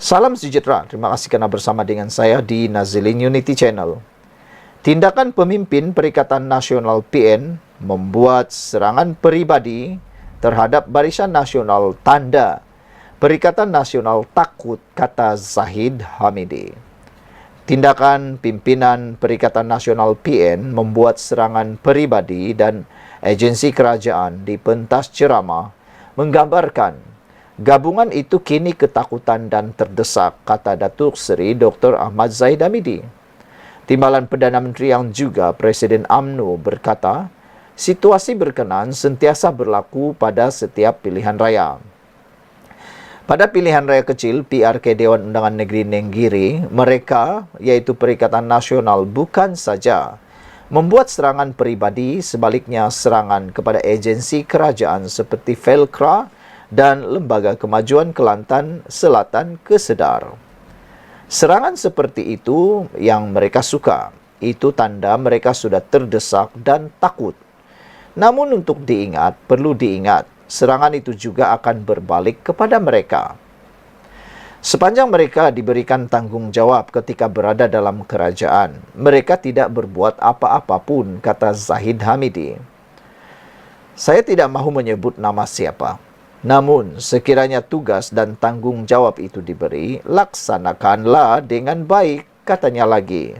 Salam sejahtera, terima kasih kerana bersama dengan saya di Nazilin Unity Channel. Tindakan pemimpin Perikatan Nasional PN membuat serangan peribadi terhadap Barisan Nasional tanda Perikatan Nasional takut, kata Zahid Hamidi. Tindakan pimpinan Perikatan Nasional PN membuat serangan peribadi dan agensi kerajaan di pentas ceramah menggambarkan gabungan itu kini ketakutan dan terdesak, kata Datuk Seri Dr. Ahmad Zahid Hamidi. Timbalan Perdana Menteri yang juga Presiden UMNO berkata, situasi berkenaan sentiasa berlaku pada setiap pilihan raya. Pada pilihan raya kecil PRK Dewan Undangan Negeri Nenggiri, mereka, iaitu Perikatan Nasional, bukan saja membuat serangan peribadi, sebaliknya serangan kepada agensi kerajaan seperti Felkra dan Lembaga Kemajuan Kelantan Selatan Kesedar. Serangan seperti itu yang mereka suka. Itu tanda mereka sudah terdesak dan takut. Namun untuk diingat, perlu diingat, serangan itu juga akan berbalik kepada mereka. Sepanjang mereka diberikan tanggungjawab ketika berada dalam kerajaan, mereka tidak berbuat apa-apa pun, kata Zahid Hamidi. Saya tidak mahu menyebut nama siapa. Namun, sekiranya tugas dan tanggungjawab itu diberi, laksanakanlah dengan baik, katanya lagi.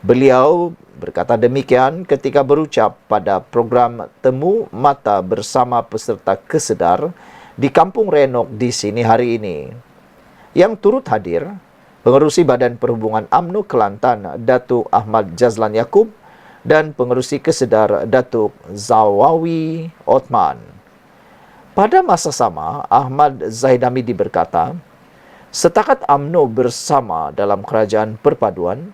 Beliau berkata demikian ketika berucap pada program Temu Mata bersama peserta Kesedar di Kampung Renok di sini hari ini. Yang turut hadir, Pengerusi Badan Perhubungan UMNO Kelantan, Datuk Ahmad Jazlan Yaakob, dan Pengerusi Kesedar, Datuk Zawawi Othman. Pada masa sama, Ahmad Zahid Hamidi berkata, setakat UMNO bersama dalam kerajaan perpaduan,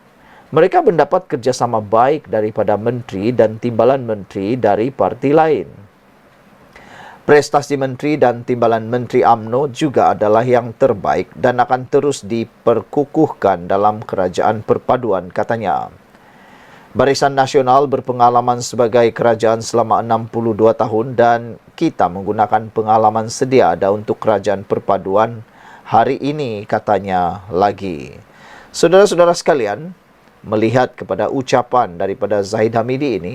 mereka mendapat kerjasama baik daripada menteri dan timbalan menteri dari parti lain. Prestasi menteri dan timbalan menteri UMNO juga adalah yang terbaik dan akan terus diperkukuhkan dalam kerajaan perpaduan, katanya. Barisan Nasional berpengalaman sebagai kerajaan selama 62 tahun dan kita menggunakan pengalaman sedia ada untuk kerajaan perpaduan hari ini, katanya lagi. Saudara-saudara sekalian, melihat kepada ucapan daripada Zahid Hamidi ini,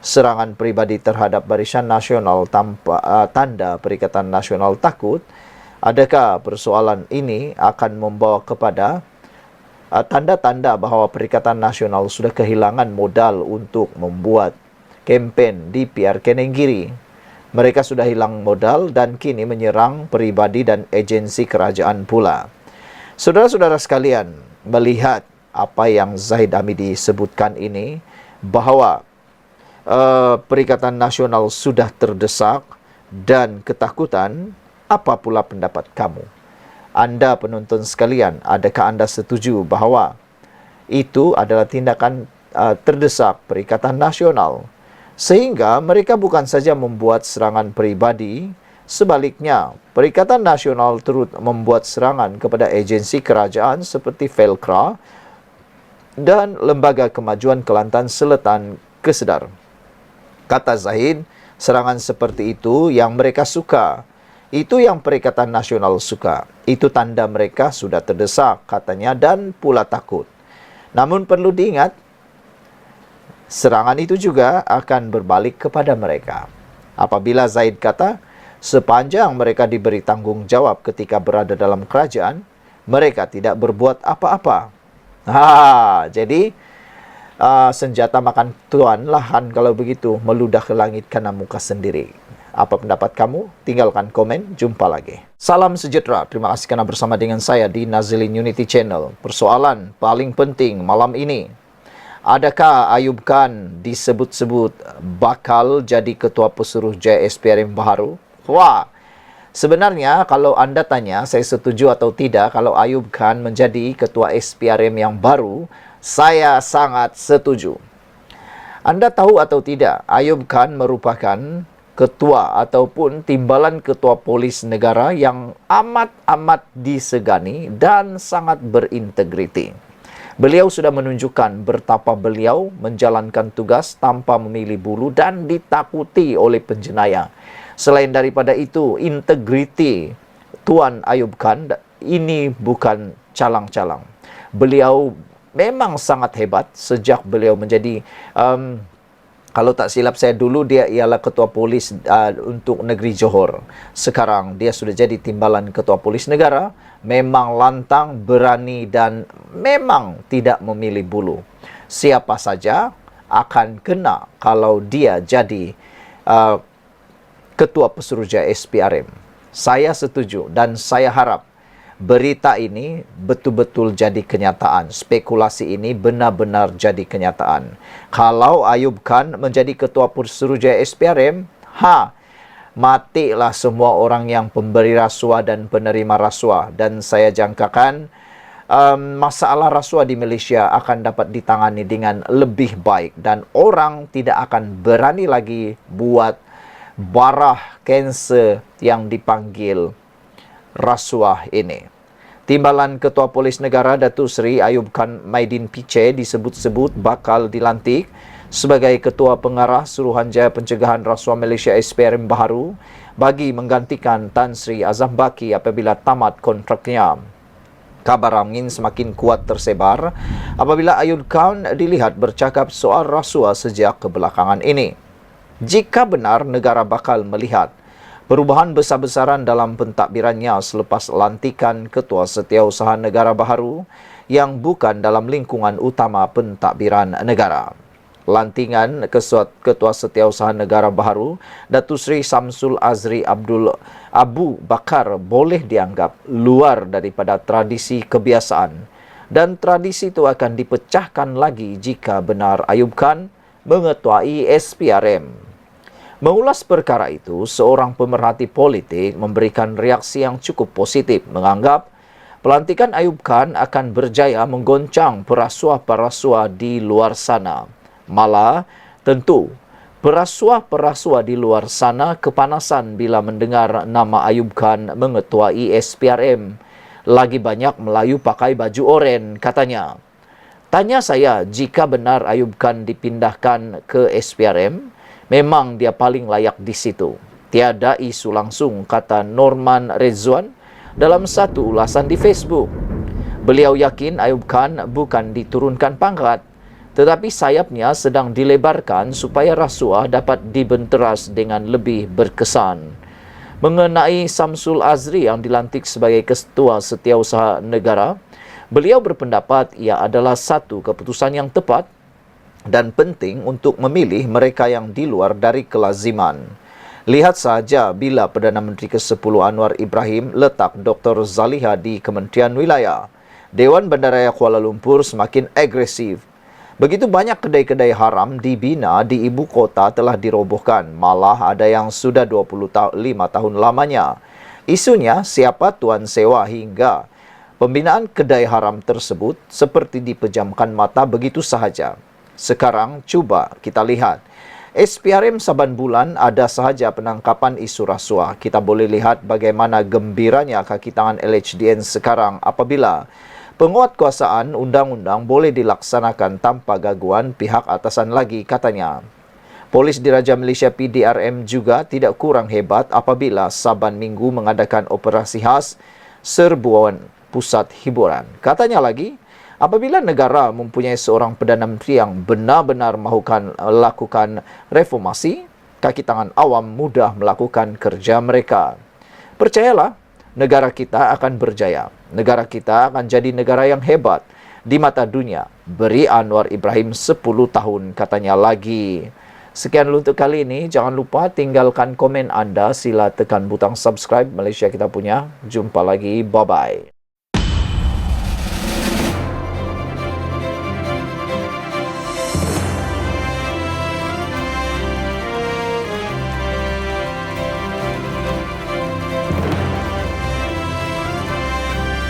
serangan peribadi terhadap Barisan Nasional tanpa tanda Perikatan Nasional takut, adakah persoalan ini akan membawa kepada tanda-tanda bahawa Perikatan Nasional sudah kehilangan modal untuk membuat kempen di PRK Nenggiri? Mereka sudah hilang modal dan kini menyerang peribadi dan agensi kerajaan pula. Saudara-saudara sekalian, melihat apa yang Zahid Hamidi sebutkan ini, bahawa Perikatan Nasional sudah terdesak dan ketakutan, apa pula pendapat kamu? Anda penonton sekalian, adakah anda setuju bahawa itu adalah tindakan terdesak Perikatan Nasional? Sehingga mereka bukan saja membuat serangan peribadi, sebaliknya Perikatan Nasional turut membuat serangan kepada agensi kerajaan seperti Felkra dan Lembaga Kemajuan Kelantan Selatan Kesedar. Kata Zahid, serangan seperti itu yang mereka suka. Itu yang Perikatan Nasional suka. Itu tanda mereka sudah terdesak, katanya, dan pula takut. Namun perlu diingat, serangan itu juga akan berbalik kepada mereka. Apabila Zahid kata, sepanjang mereka diberi tanggungjawab ketika berada dalam kerajaan, mereka tidak berbuat apa-apa. Jadi senjata makan tuan lahan kalau begitu, meludah ke langit karena muka sendiri. Apa pendapat kamu? Tinggalkan komen. Jumpa lagi. Salam sejahtera. Terima kasih kerana bersama dengan saya di Nazilin Unity Channel. Persoalan paling penting malam ini, adakah Ayub Khan disebut-sebut bakal jadi ketua pesuruh JSPRM baru? Wah, sebenarnya kalau anda tanya saya setuju atau tidak kalau Ayub Khan menjadi ketua SPRM yang baru, saya sangat setuju. Anda tahu atau tidak, Ayub Khan merupakan ketua ataupun timbalan ketua polis negara yang amat-amat disegani dan sangat berintegriti. Beliau sudah menunjukkan betapa beliau menjalankan tugas tanpa memilih bulu dan ditakuti oleh penjenayah. Selain daripada itu, integriti Tuan Ayub Khan ini bukan calang-calang. Beliau memang sangat hebat sejak beliau menjadi kalau tak silap saya dulu dia ialah ketua polis untuk negeri Johor. Sekarang dia sudah jadi timbalan ketua polis negara. Memang lantang, berani dan memang tidak memilih bulu. Siapa saja akan kena kalau dia jadi ketua pesuruhjaya SPRM. Saya setuju dan saya harap berita ini betul-betul jadi kenyataan. Spekulasi ini benar-benar jadi kenyataan. Kalau Ayub Khan menjadi ketua pesuruhjaya SPRM, matilah semua orang yang pemberi rasuah dan penerima rasuah. Dan saya jangkakan masalah rasuah di Malaysia akan dapat ditangani dengan lebih baik. Dan orang tidak akan berani lagi buat barah kanser yang dipanggil rasuah ini. Timbalan Ketua Polis Negara Datuk Seri Ayub Khan Maidin Piche disebut-sebut bakal dilantik sebagai Ketua Pengarah Suruhanjaya Pencegahan Rasuah Malaysia SPRM baharu bagi menggantikan Tan Sri Azam Baki apabila tamat kontraknya. Kabar angin semakin kuat tersebar apabila Ayub Khan dilihat bercakap soal rasuah sejak kebelakangan ini. Jika benar negara bakal melihat perubahan besar-besaran dalam pentadbirannya selepas lantikan Ketua Setiausaha Negara baharu yang bukan dalam lingkungan utama pentadbiran negara. Lantingan Ketua Setiausaha Negara baharu, Datuk Seri Samsul Azri Abdul Abu Bakar boleh dianggap luar daripada tradisi kebiasaan dan tradisi itu akan dipecahkan lagi jika benar Ayub Khan mengetuai SPRM. Mengulas perkara itu, seorang pemerhati politik memberikan reaksi yang cukup positif menganggap pelantikan Ayub Khan akan berjaya menggoncang perasuah-perasuah di luar sana. Malah, tentu, perasuah-perasuah di luar sana kepanasan bila mendengar nama Ayub Khan mengetuai SPRM. Lagi banyak Melayu pakai baju oren, katanya. Tanya saya, jika benar Ayub Khan dipindahkan ke SPRM, memang dia paling layak di situ. Tiada isu langsung, kata Norman Rezwan dalam satu ulasan di Facebook. Beliau yakin Ayub Khan bukan diturunkan pangkat, tetapi sayapnya sedang dilebarkan supaya rasuah dapat dibenteras dengan lebih berkesan. Mengenai Samsul Azri yang dilantik sebagai Ketua Setiausaha Negara, beliau berpendapat ia adalah satu keputusan yang tepat dan penting untuk memilih mereka yang di luar dari kelaziman. Lihat saja bila Perdana Menteri ke-10 Anwar Ibrahim letak Dr. Zaliha di Kementerian Wilayah. Dewan Bandaraya Kuala Lumpur semakin agresif. Begitu banyak kedai-kedai haram dibina di ibu kota telah dirobohkan. Malah ada yang sudah 25 tahun lamanya. Isunya siapa tuan sewa hingga pembinaan kedai haram tersebut seperti dipejamkan mata begitu sahaja. Sekarang cuba kita lihat. SPRM saban bulan ada sahaja penangkapan isu rasuah. Kita boleh lihat bagaimana gembiranya kaki tangan LHDN sekarang apabila penguatkuasaan undang-undang boleh dilaksanakan tanpa gangguan pihak atasan lagi, katanya. Polis Diraja Malaysia PDRM juga tidak kurang hebat apabila saban minggu mengadakan operasi khas serbuan pusat hiburan. Katanya lagi, apabila negara mempunyai seorang Perdana Menteri yang benar-benar mahukan lakukan reformasi, kaki tangan awam mudah melakukan kerja mereka. Percayalah, negara kita akan berjaya. Negara kita akan jadi negara yang hebat di mata dunia. Beri Anwar Ibrahim 10 tahun, katanya lagi. Sekian dulu untuk kali ini. Jangan lupa tinggalkan komen anda. Sila tekan butang subscribe. Malaysia Kita Punya. Jumpa lagi. Bye-bye.